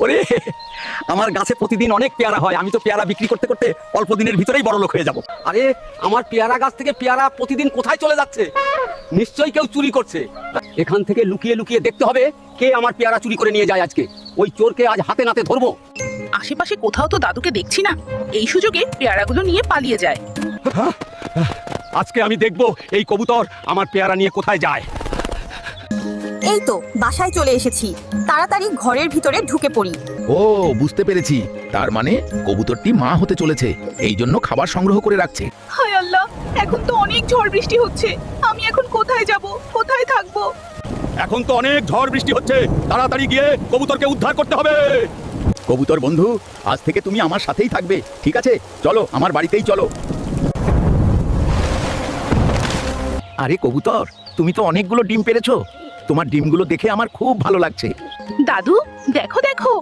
ওরে, আমার গাছে প্রতিদিন অনেক পেয়ারা হয়, আমি তো পেয়ারা বিক্রি করতে করতে অল্প দিনের ভিতরেই বড় লোক হয়ে যাব। আরে আমার পেয়ারা গাছ থেকে পেয়ারা প্রতিদিন কোথায় চলে যাচ্ছে? নিশ্চয়ই কেউ চুরি করছে। এখান থেকে লুকিয়ে লুকিয়ে দেখতে হবে কে আমার পেয়ারা চুরি করে নিয়ে যায় আজকে। ওই চোরকে আজ হাতে নাতে ধরবো। আশেপাশে কোথাও তো দাদুকে দেখছি না, এই সুযোগে পেয়ারাগুলো নিয়ে পালিয়ে যায়। আজকে আমি দেখবো এই কবুতর আমার পেয়ারা নিয়ে কোথায় যায়। এই তো বাসায় চলে এসেছি, তাড়াতাড়ি ঘরের ভিতরে ঢুকে পড়ি। ও, বুঝতে পেরেছি। তার মানে কবুতরটি মা হতে চলেছে, এই জন্য খাবার সংগ্রহ করে রাখছে। হায় আল্লাহ, এখন তো অনেক ঝড় বৃষ্টি হচ্ছে, আমি এখন কোথায় যাব, কোথায় থাকবো? এখন তো অনেক ঝড় বৃষ্টি হচ্ছে, তাড়াতাড়ি গিয়ে কবুতরকে উদ্ধার করতে হবে। কবুতর বন্ধু, আজ থেকে তুমি আমার সাথেই থাকবে, ঠিক আছে? চলো আমার বাড়িতেই চলো। আরে কবুতর, তুমি তো অনেকগুলো ডিম পেড়েছো। তোমার ডিমগুলো দেখে আমার খুব ভালো লাগছে। দাদু, দেখো দেখো,